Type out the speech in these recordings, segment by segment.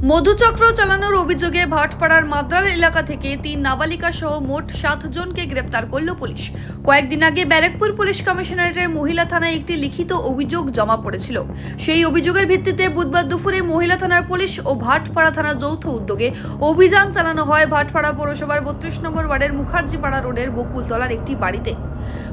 মধুচক্র চালানোর অভিযোগে ভাটপাড়ার মাদ্রাল এলাকা থেকে 3 নাবালিকা সহ মোট 7 জনকে গ্রেপ্তার করল পুলিশ। কয়েকদিন আগে ব্যারাকপুর পুলিশ কমিশনারেটের মহিলা থানায় একটি লিখিত অভিযোগ জমা পড়েছিল। সেই অভিযোগের ভিত্তিতে বুধবার দুপুরে মহিলা থানার পুলিশ ও ভাটপাড়া থানার যৌথ উদ্যোগে অভিযান চালানো হয় ভাটপাড়া পৌরসভার 32 নম্বর ওয়ার্ডের মুখার্জিপাড়া রোডের বকুলতলার একটি বাড়িতে।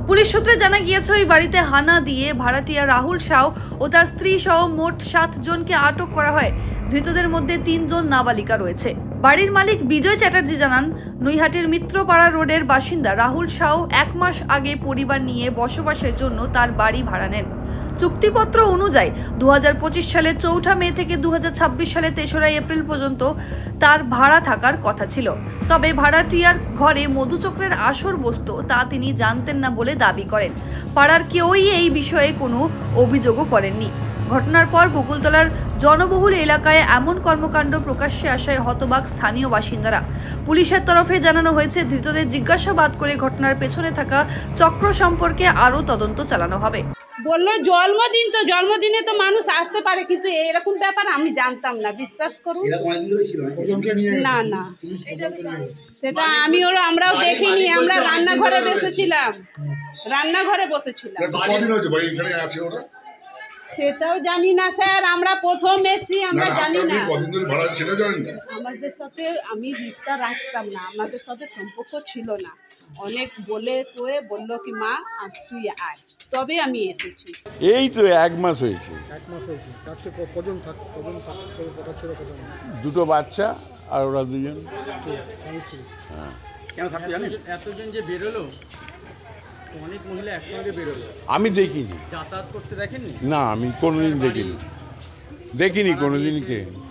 পুলিশ সূত্রে জানা গিয়েছে ওই বাড়িতে হানা দিয়ে ভাড়াটিয়া রাহুল সাউ ও তার স্ত্রী সহ মোট 7 জনকে আটক করা হয়। ধৃতদের মধ্যে 3 জন নাবালিকা রয়েছে। বাড়ির মালিক বিজয় চ্যাটার্জি জানান, নৈহাটির মিত্রপাড়া রোডের বাসিন্দা রাহুল সাউ 1 মাস আগে পরিবার নিয়ে বসবাসের জন্য তার বাড়ি ভাড়া নেন। চুক্তিপত্র অনুযায়ী 2025 সালের 4 মে থেকে 2026 সালের 3রা এপ্রিল পর্যন্ত তার ভাড়া থাকার কথা ছিল। তবে ভাড়াটিয়ার ঘরে মধুচক্রের আসর বসত তা তিনি জানতেন না বলে দাবি করেন। পাড়ার কেউই এই বিষয়ে কোনো অভিযোগও করেননি। ঘটনার পর বকুলতলার জনবহুল এলাকায় এমন কর্মকাণ্ড প্রকাশ্যে আসায় হতবাক স্থানীয় বাসিন্দারা। পুলিশের তরফে জানানো হয়েছে, ধৃতদের জিজ্ঞাসাবাদ করে ঘটনার পেছনে থাকা চক্র সম্পর্কে আরও তদন্ত চালানো হবে। বললো জন্মদিন, তো জন্মদিনে তো মানুষ আসতে পারে, কিন্তু এরকম ব্যাপার আমি জানতাম না, বিশ্বাস করুন। না না, সেটা আমরাও দেখিনি। আমরা রান্নাঘরে বসেছিলাম। সেটাও জানি না স্যার, আমরা প্রথম এসেছি, আমরা জানি না। আমাদের সাথে আমি বিস্তার রাখতাম না, আমাদের সাথে সম্পর্ক ছিল না। অনেক বললো কি মা তুই আয়, তবে আমি এসেছি। এই তো 1 মাস হয়েছে। দুটো বাচ্চা আর ওরা 2 জন। হ্যাঁ, কেন থাকতে জানেন? এতজন যে বেরোলো, অনেক মহিলা একসঙ্গে বেরোলো, আমি দেখিনি। যাতায়াত করতে দেখেননি? না, আমি কোনোদিন দেখিনি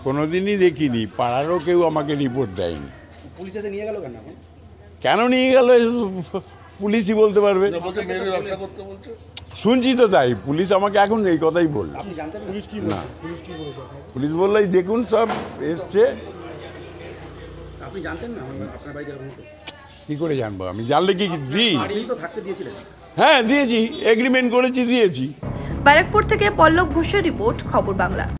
কোনোদিনই দেখিনি। পাড়ারও কেউ আমাকে রিপোর্ট দেয়নি। পুলিশ এসে নিয়ে গেল কেন নিয়ে গেল পুলিশই বলতে পারবে। শুনছি তো তাই, পুলিশ আমাকে এখন এই কথাই বলল। না, পুলিশ বললো দেখুন সব এসছে। আপনি জানতেন না আপনার বাড়িতে? কি করে জানবো? আমি জানলে কি দিই? থাকতে দিয়েছিলেন? হ্যাঁ দিয়েছি, এগ্রিমেন্ট করেছি, দিয়েছি। ব্যারাকপুর থেকে পল্লব ঘোষের রিপোর্ট, খবর বাংলা।